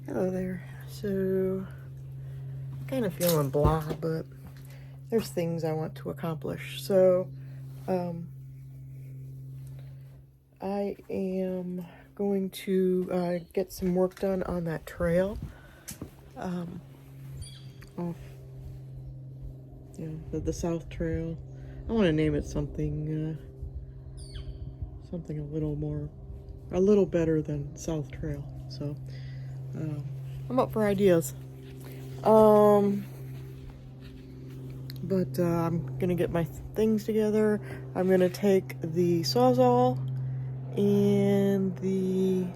Hello there. So, kind of feeling blah, but there's things I want to accomplish. So, I am going to get some work done on that trail. Off, the South Trail. I want to name it something a little better than South Trail. So, I'm up for ideas. But I'm gonna get my things together. I'm gonna take the Sawzall and the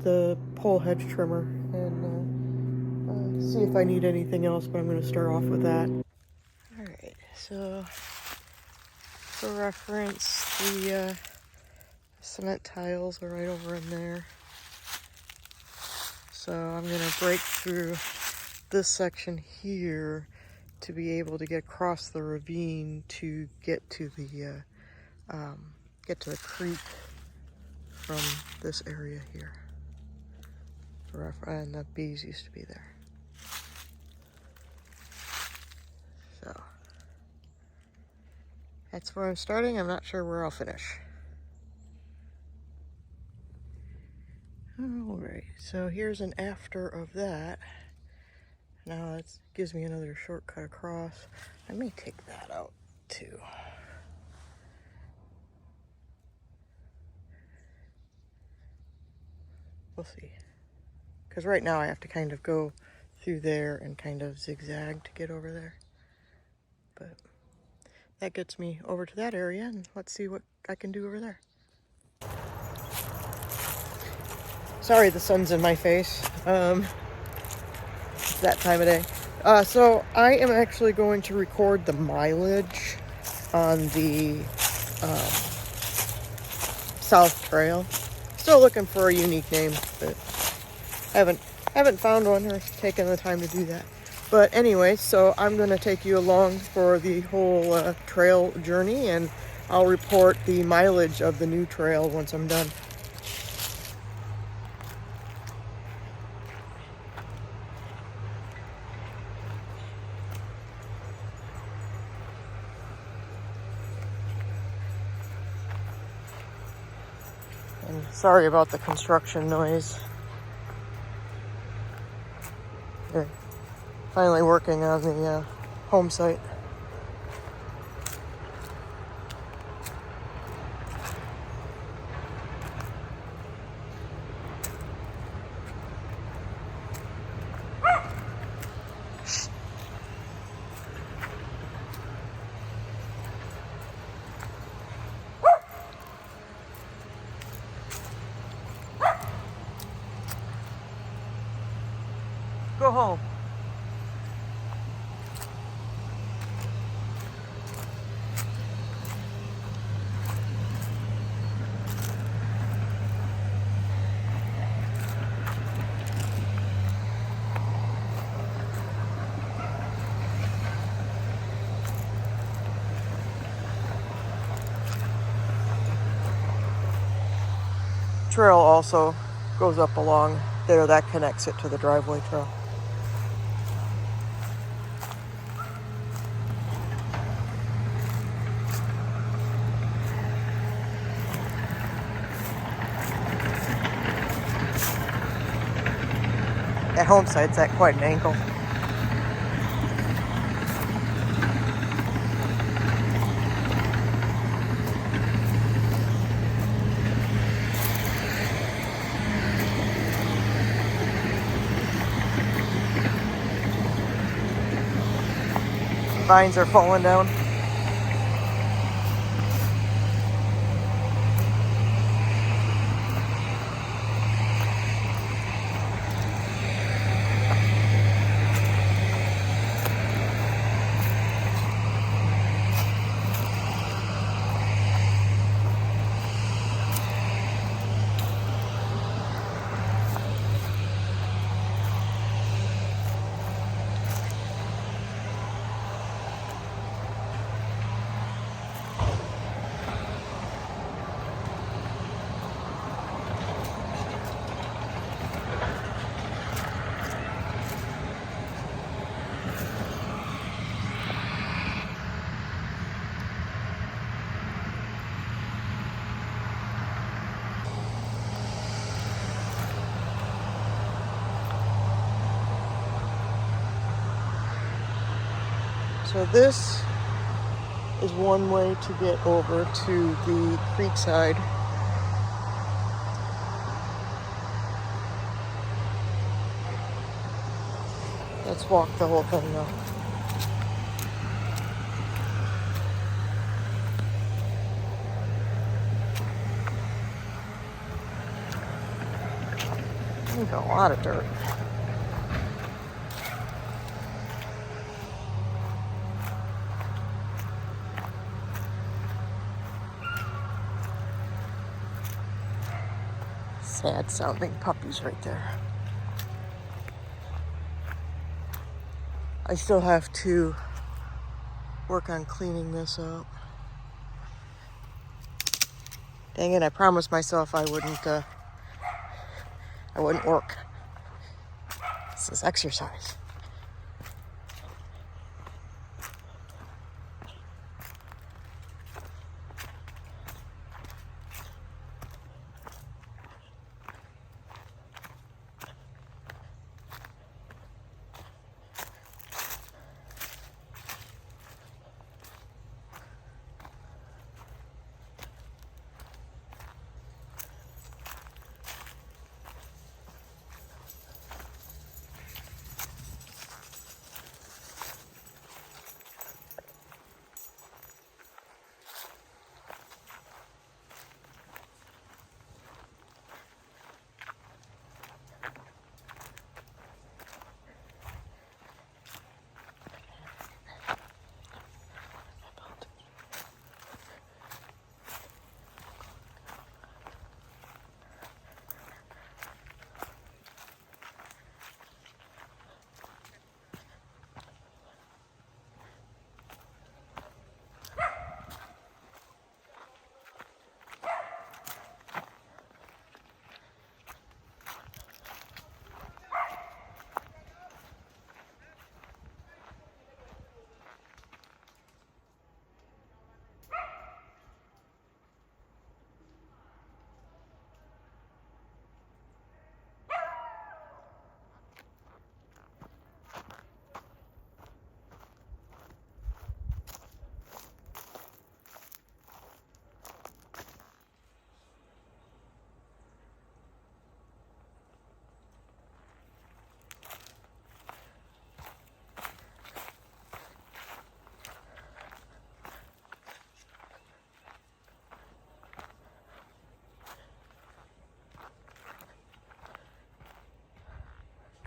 the pole hedge trimmer, and see if I need anything else. But I'm gonna start off with that. All right. So for reference, the cement tiles are right over in there. So I'm gonna break through this section here to be able to get across the ravine to get to the creek from this area here. And the bees used to be there. So that's where I'm starting. I'm not sure where I'll finish. All right, so here's an after of that. Now it gives me another shortcut across. I may take that out too. We'll see. Because right now I have to kind of go through there and kind of zigzag to get over there. But that gets me over to that area, and let's see what I can do over there. Sorry the sun's in my face. It's that time of day. So I am actually going to record the mileage on the South Trail. Still looking for a unique name, but haven't found one or taken the time to do that. But anyway, so I'm going to take you along for the whole trail journey, and I'll report the mileage of the new trail once I'm done. And sorry about the construction noise. They're finally working on the home site. Go home. Trail also goes up along there. That connects it to the driveway trail. That home site's at quite an angle. Vines are falling down. So this is one way to get over to the creek side. Let's walk the whole thing though. There's a lot of dirt. Sad sounding puppies right there. I still have to work on cleaning this up. Dang it, I promised myself I wouldn't work. This is exercise.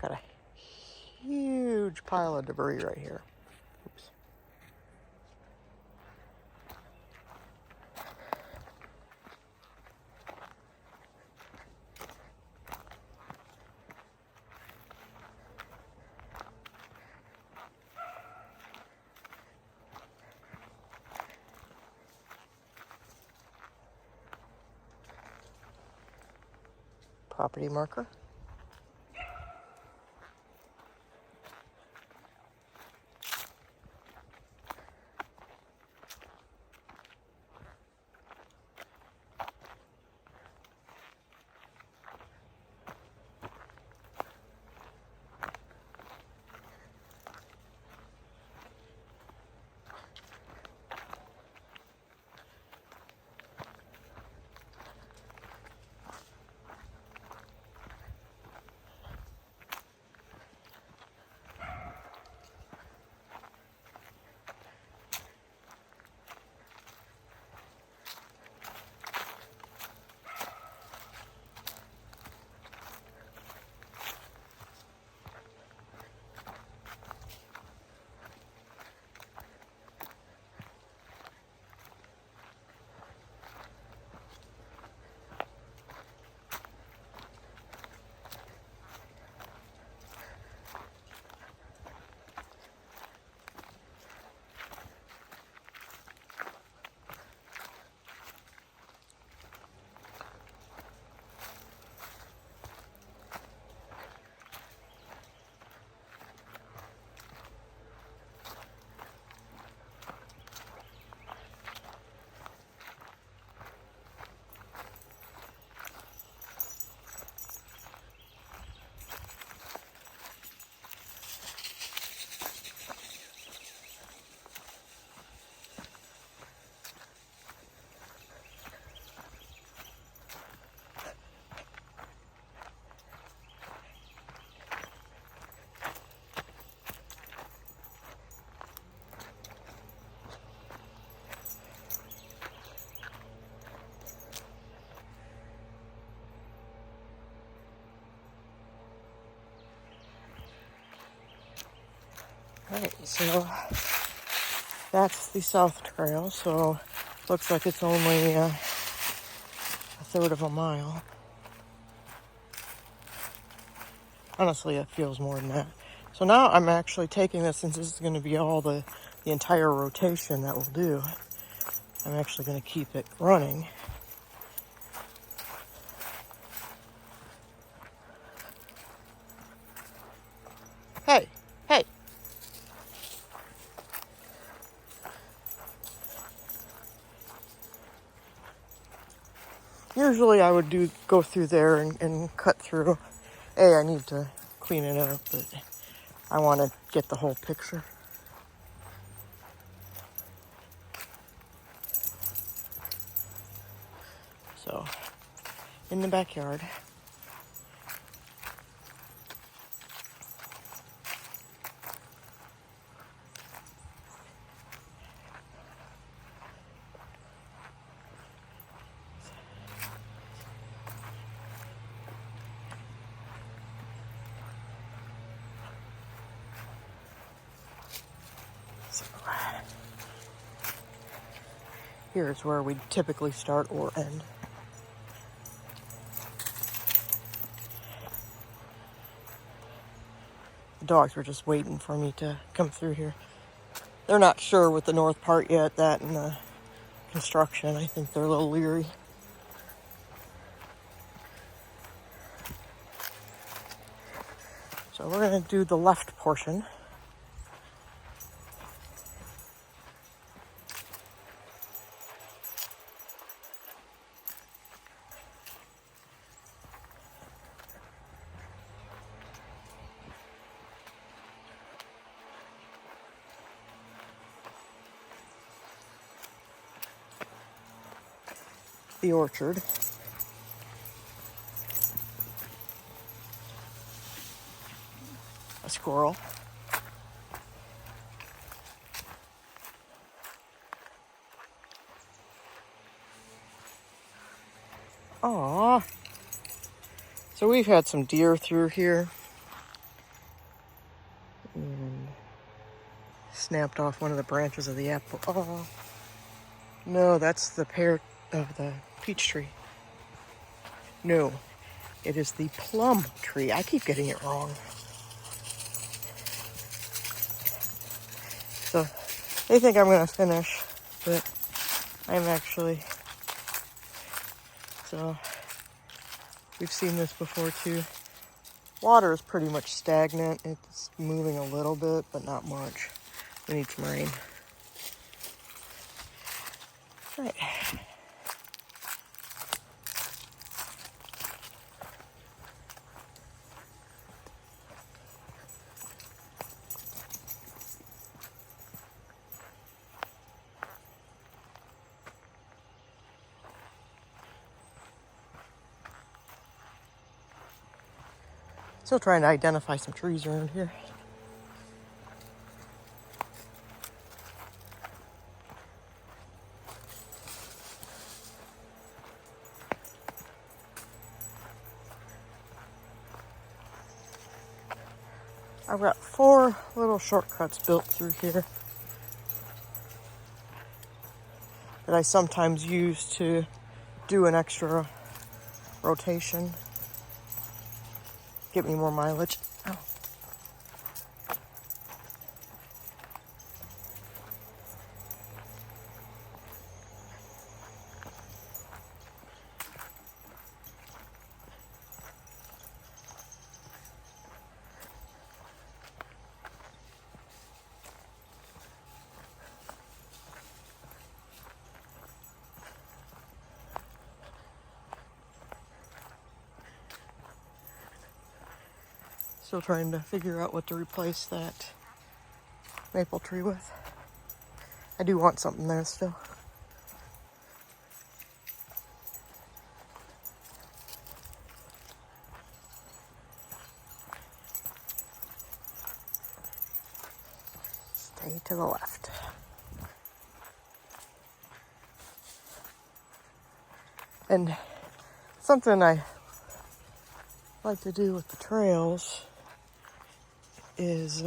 Got a huge pile of debris right here. Oops. Property marker. Alright, so that's the South Trail, so looks like it's only a third of a mile. Honestly, it feels more than that. So now I'm actually taking this, since this is going to be all the entire rotation that we'll do, I'm actually going to keep it running. Hey, hey. Usually I would go through there and cut through. I need to clean it up, but I want to get the whole picture. So, in the backyard. So, here's where we typically start or end. The dogs were just waiting for me to come through here. They're not sure with the north part yet, that and the construction. I think they're a little leery. So we're going to do the left portion. The orchard. A squirrel. Aww. So we've had some deer through here. And snapped off one of the branches of the apple. Oh. No, that's the the peach tree. No, it is the plum tree. I keep getting it wrong. So they think I'm going to finish, but I'm actually... So we've seen this before too. Water is pretty much stagnant. It's moving a little bit, but not much. We need some rain. All right. Still trying to identify some trees around here. I've got 4 little shortcuts built through here that I sometimes use to do an extra rotation. Get me more mileage. Oh. Still trying to figure out what to replace that maple tree with. I do want something there still. Stay to the left. And something I like to do with the trails is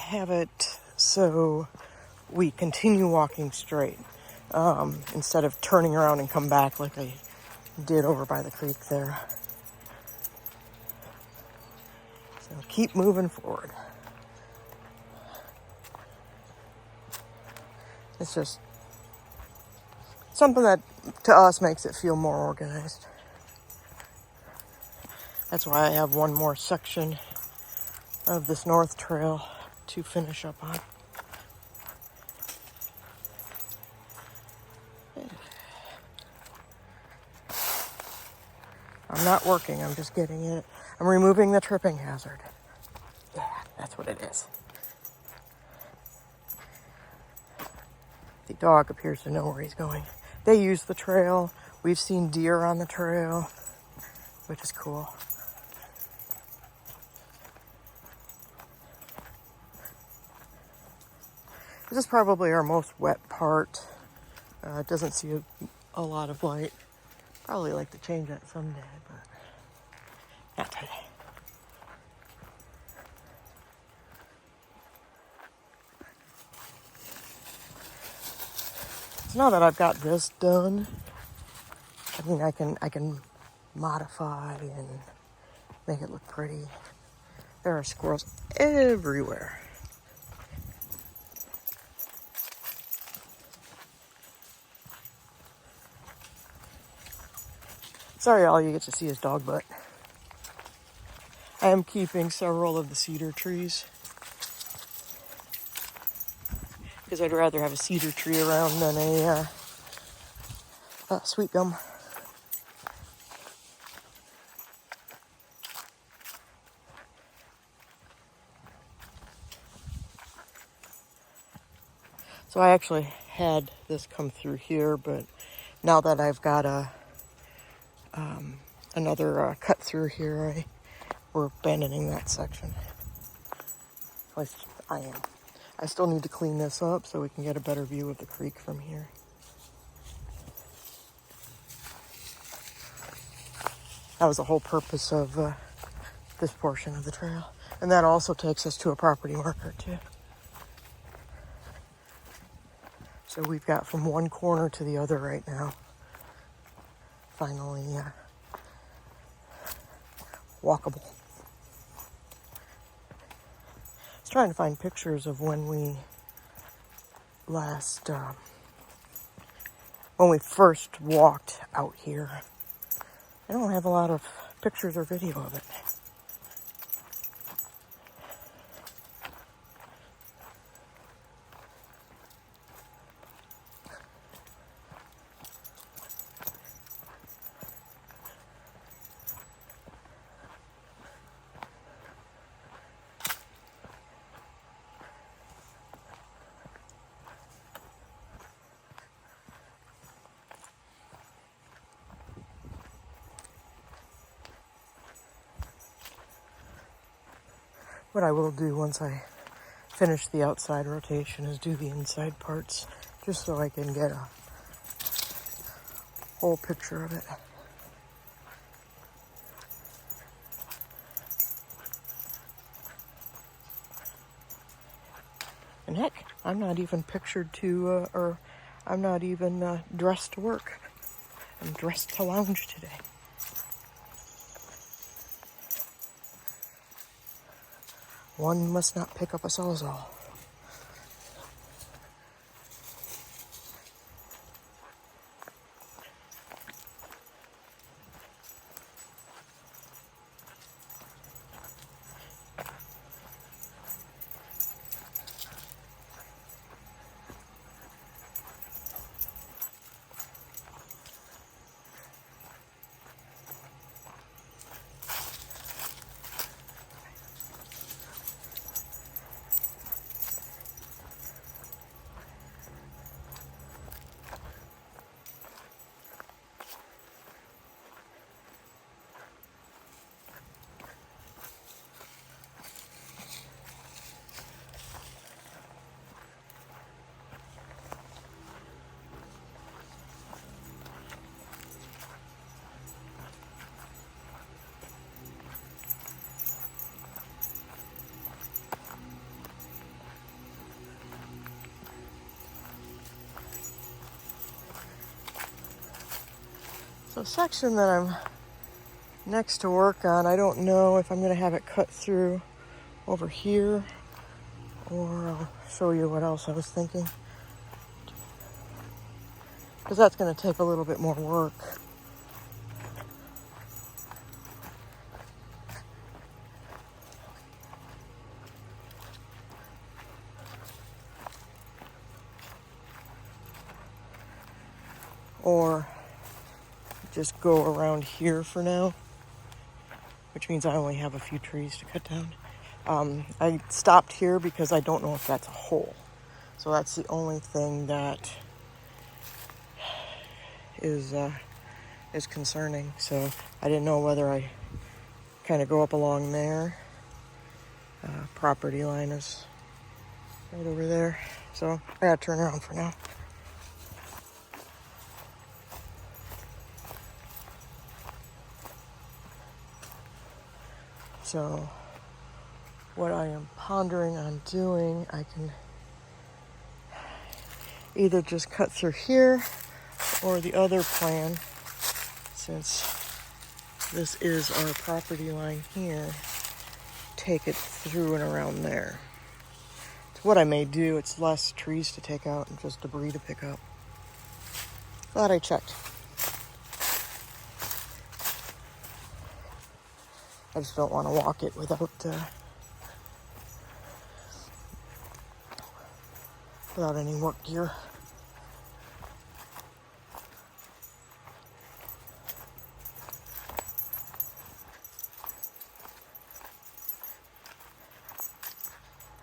have it so we continue walking straight instead of turning around and come back like I did over by the creek there. So keep moving forward. It's just something that to us makes it feel more organized. That's why I have one more section of this North Trail to finish up on. I'm not working, I'm just getting it. I'm removing the tripping hazard. Yeah, that's what it is. The dog appears to know where he's going. They use the trail. We've seen deer on the trail, which is cool. This is probably our most wet part. It doesn't see a lot of light. Probably like to change that someday, but not today. So now that I've got this done, I mean, I can modify and make it look pretty. There are squirrels everywhere. Sorry, all you get to see is dog butt. I am keeping several of the cedar trees because I'd rather have a cedar tree around than a sweet gum. So I actually had this come through here, but now that I've got another cut through here, we're abandoning that section. At least I am. I still need to clean this up so we can get a better view of the creek from here. That was the whole purpose of this portion of the trail. And that also takes us to a property marker too. So we've got from one corner to the other right now. Finally walkable. I was trying to find pictures of when we first walked out here. I don't have a lot of pictures or video of it. What I will do once I finish the outside rotation is do the inside parts, just so I can get a whole picture of it. And heck, I'm not even pictured to, or I'm not even dressed to work. I'm dressed to lounge today. One must not pick up a sawzall. So section that I'm next to work on, I don't know if I'm going to have it cut through over here, or I'll show you what else I was thinking, because that's going to take a little bit more work. Or just go around here for now, which means I only have a few trees to cut down. I stopped here because I don't know if that's a hole. So that's the only thing that is concerning. So I didn't know whether I kind of go up along there. Property line is right over there. So I gotta turn around for now. So what I am pondering on doing, I can either just cut through here, or the other plan, since this is our property line here, take it through and around there. It's what I may do. It's less trees to take out and just debris to pick up. Glad I checked. I just don't want to walk it without any work gear.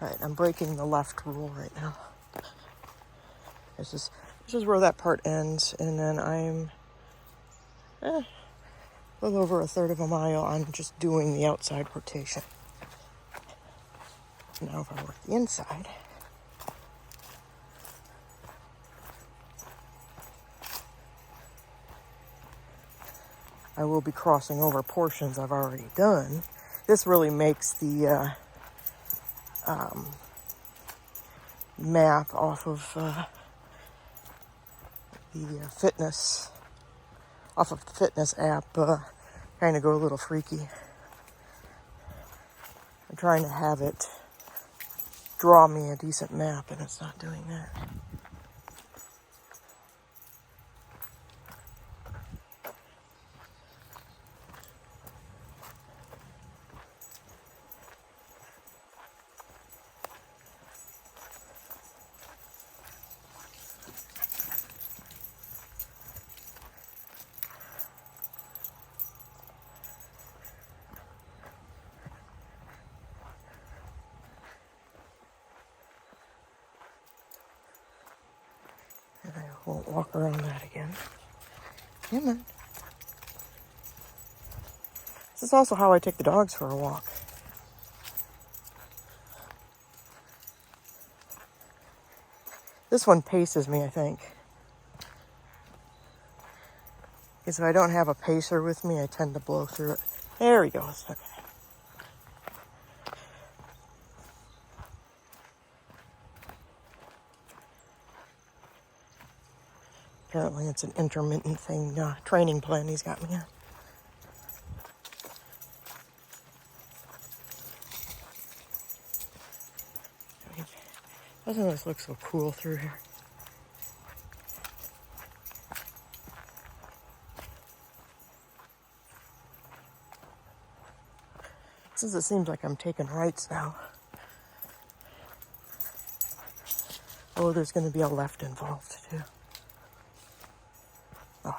Alright, I'm breaking the left rule right now. This is where that part ends, and then I'm a little over a third of a mile. I'm just doing the outside rotation. Now if I work the inside, I will be crossing over portions I've already done. This really makes the map off of the fitness app kind of go a little freaky. I'm trying to have it draw me a decent map, and it's not doing that. And I won't walk around that again. Come on. This is also how I take the dogs for a walk. This one paces me, I think. Because if I don't have a pacer with me, I tend to blow through it. There he goes. Okay. Apparently it's an intermittent thing, training plan he's got me on. Doesn't this look so cool through here? Since it seems like I'm taking rights now. Oh, there's going to be a left involved too. Oh.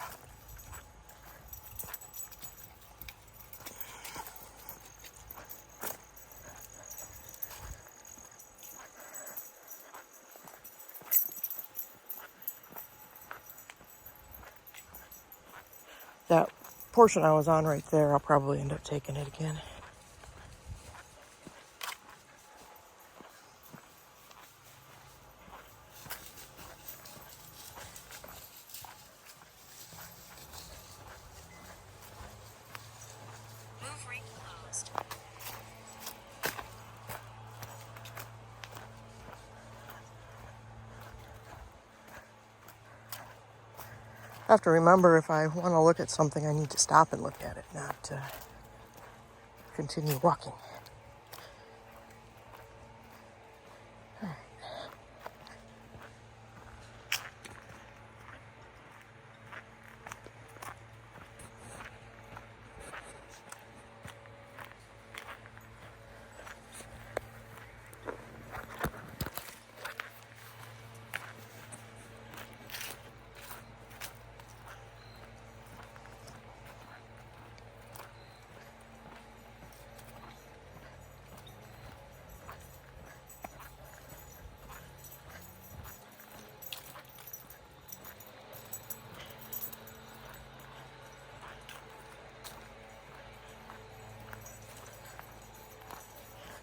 That portion I was on right there, I'll probably end up taking it again. have to remember if I want to look at something, I need to stop and look at it, not continue walking.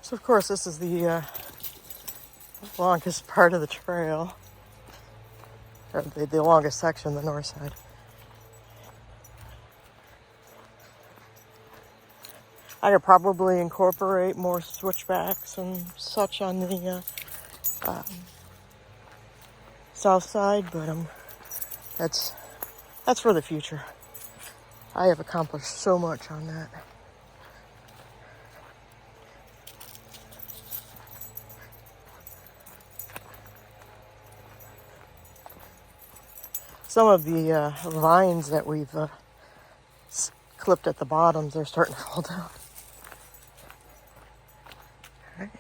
So of course this is the longest part of the trail, or the longest section, the north side. I could probably incorporate more switchbacks and such on the south side, but that's for the future. I have accomplished so much on that. Some of the vines that we've clipped at the bottoms are starting to fall down. All right.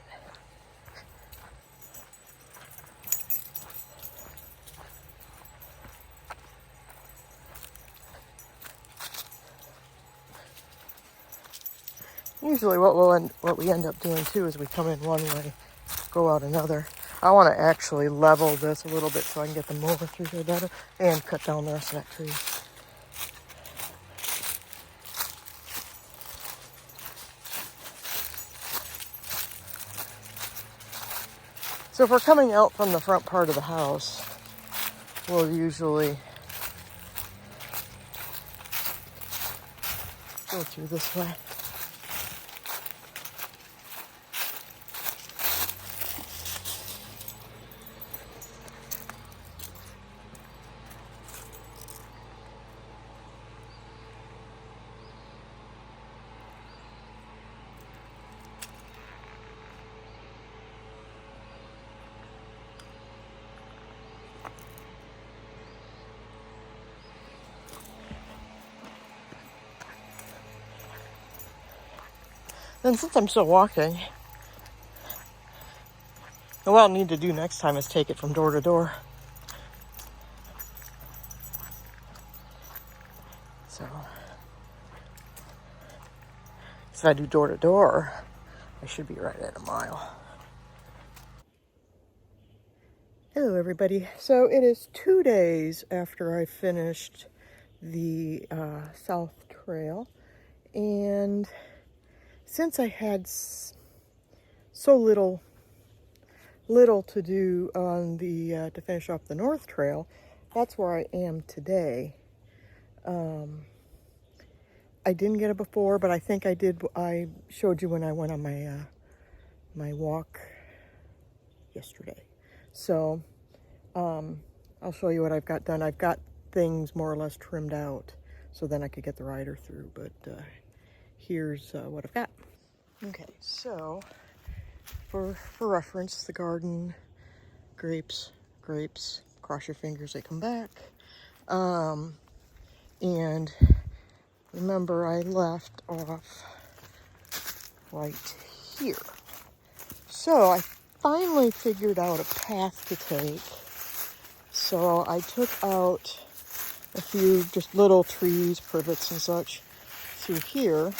Usually what we end up doing too is we come in one way, go out another. I want to actually level this a little bit so I can get the mower through here better and cut down the rest of that tree. So if we're coming out from the front part of the house, we'll usually go through this way. Then since I'm still walking, what I'll need to do next time is take it from door to door. So if I do door to door, I should be right at a mile. Hello everybody. So it is 2 days after I finished the South Trail, and since I had so little to do on the to finish off the North Trail, that's where I am today. I didn't get it before, but I think I did. I showed you when I went on my my walk yesterday. So I'll show you what I've got done. I've got things more or less trimmed out so then I could get the rider through, but here's what I've got. Okay, so for reference, the garden, grapes, cross your fingers, they come back. And remember, I left off right here. So I finally figured out a path to take. So I took out a few just little trees, privets and such through here.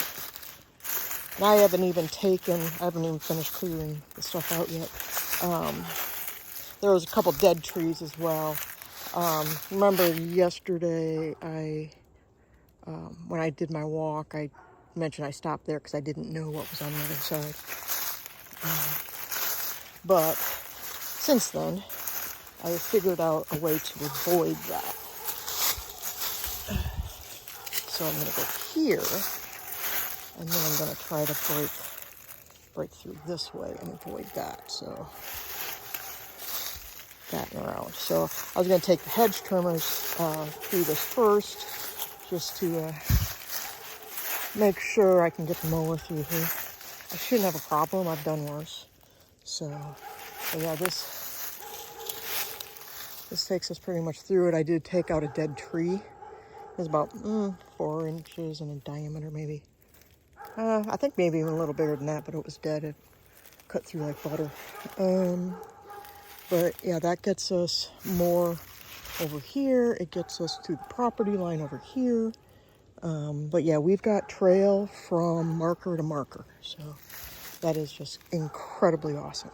And I haven't even finished clearing the stuff out yet. There was a couple dead trees as well. Remember yesterday, when I did my walk, I mentioned I stopped there because I didn't know what was on the other side. But since then, I figured out a way to avoid that. So I'm going to go here, and then I'm going to try to break through this way and avoid that. So batting around. So I was going to take the hedge trimmers through this first, just to make sure I can get the mower through here. I shouldn't have a problem. I've done worse. So yeah, this takes us pretty much through it. I did take out a dead tree. It was about 4 inches in diameter, maybe. I think maybe even a little bigger than that, but it was dead. It cut through like butter. But yeah, that gets us more over here. It gets us to the property line over here. But yeah, we've got trail from marker to marker. So that is just incredibly awesome.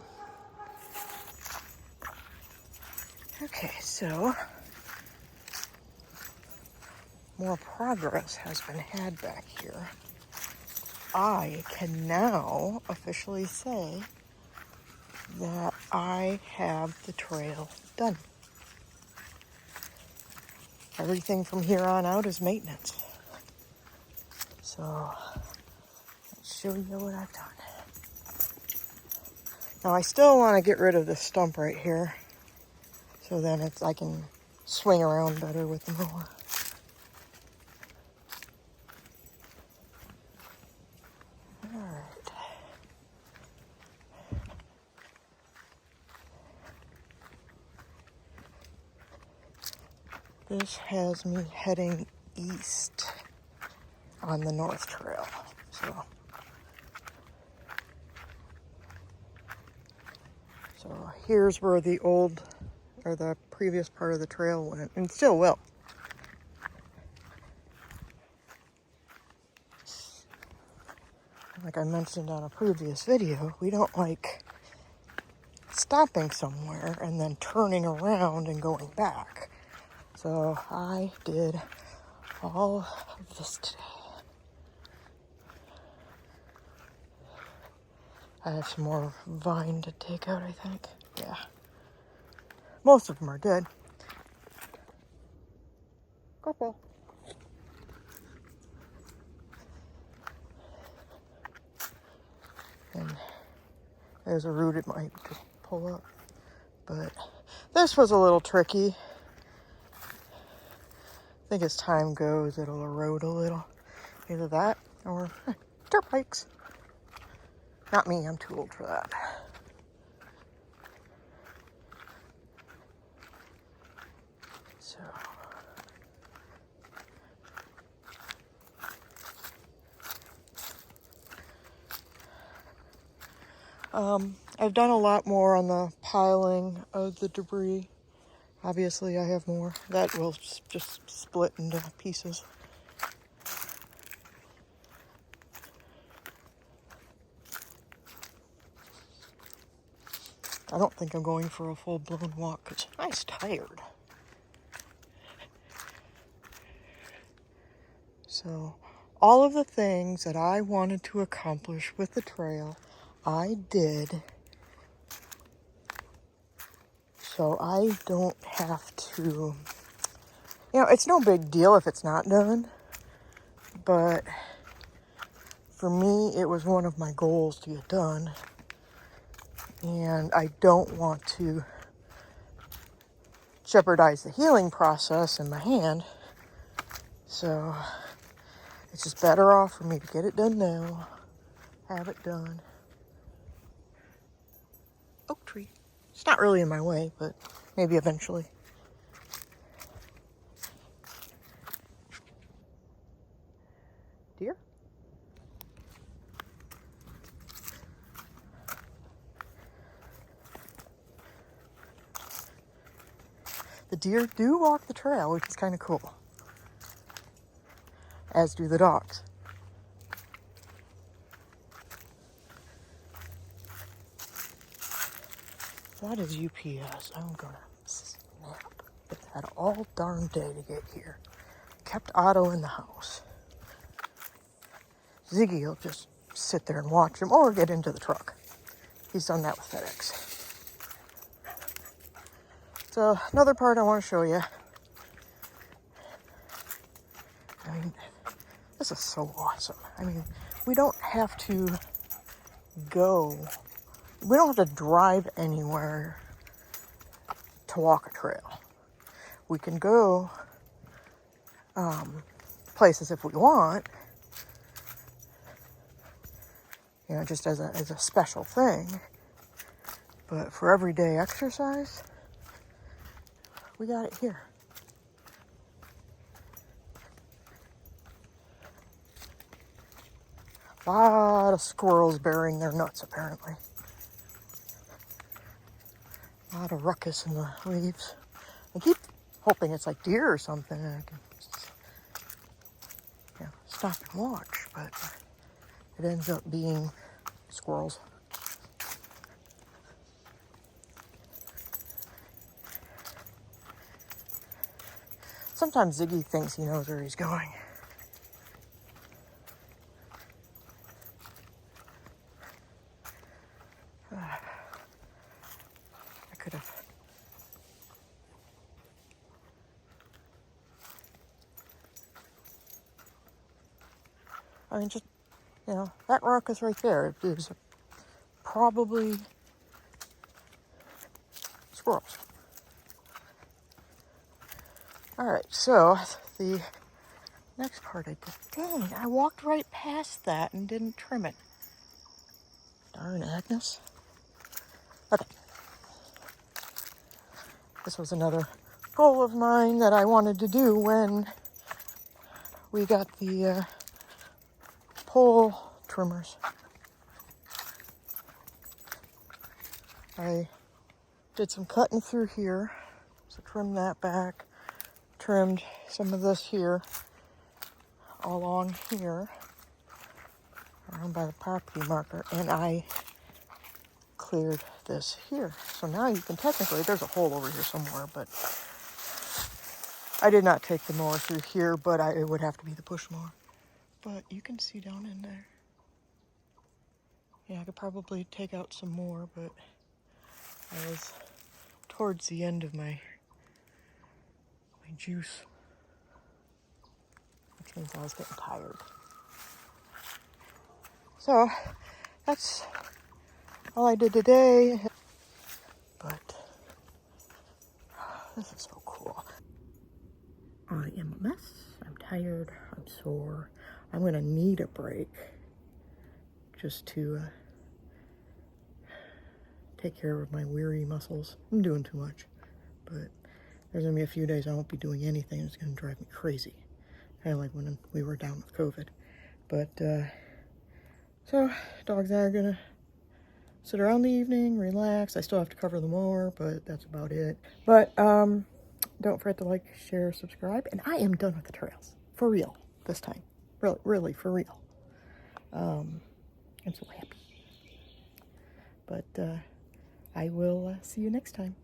Okay, so more progress has been had back here. I can now officially say that I have the trail done. Everything from here on out is maintenance. So let's show you what I've done. Now I still want to get rid of this stump right here, so then I can swing around better with the mower. Alright. This has me heading east on the North Trail. So here's where the old, or the previous part of the trail went, and still will. Like I mentioned on a previous video, we don't like stopping somewhere and then turning around and going back. So I did all of this today. I have some more vine to take out, I think. Yeah. Most of them are dead. Couple. And there's a root it might just pull up. But this was a little tricky. I think as time goes, it'll erode a little. Either that or dirt bikes. Not me, I'm too old for that. So. I've done a lot more on the piling of the debris. Obviously, I have more. That will just split into pieces. I don't think I'm going for a full-blown walk because I'm tired. So, all of the things that I wanted to accomplish with the trail, I did. So I don't have to, it's no big deal if it's not done. But for me, it was one of my goals to get done. And I don't want to jeopardize the healing process in my hand. So it's just better off for me to get it done now. Have it done. Oak tree. It's not really in my way, but maybe eventually. Deer? The deer do walk the trail, which is kind of cool. As do the dogs. That is UPS. I'm gonna snap. It had all darn day to get here. Kept Otto in the house. Ziggy will just sit there and watch him or get into the truck. He's done that with FedEx. So another part I want to show you. I mean, this is so awesome. I mean, we don't have to we don't have to drive anywhere to to walk a trail. We can go places if we want, you know, just as a special thing. But for everyday exercise, we got it here. A lot of squirrels burying their nuts, apparently. A lot of ruckus in the leaves. I keep hoping it's like deer or something, and I can stop and watch, but it ends up being squirrels. Sometimes Ziggy thinks he knows where he's going. I could have. I mean, just, you know, that ruckus right there is probably squirrels. All right, so the next part I did, dang, I walked right past that and didn't trim it. Darn Agnes. Okay. This was another goal of mine that I wanted to do when we got the pole trimmers. I did some cutting through here, so trimmed that back, trimmed some of this here, along here, around by the property marker, and I cleared this here. So now you can technically, there's a hole over here somewhere, but I did not take the mower through here, but it would have to be the push mower. But you can see down in there. Yeah, I could probably take out some more, but I was towards the end of my juice, which means I was getting tired. So that's all I did today. But this is so cool. I am a mess. I'm tired. I'm sore. I'm gonna need a break just to take care of my weary muscles. I'm doing too much, but there's gonna be a few days I won't be doing anything. It's gonna drive me crazy, kind of like when we were down with COVID. But so dogs and I are gonna sit around the evening, relax. I still have to cover the mower, but that's about it. But don't forget to like, share, subscribe, and I am done with the trails for real this time. Really for real. I'm so happy. But I will see you next time.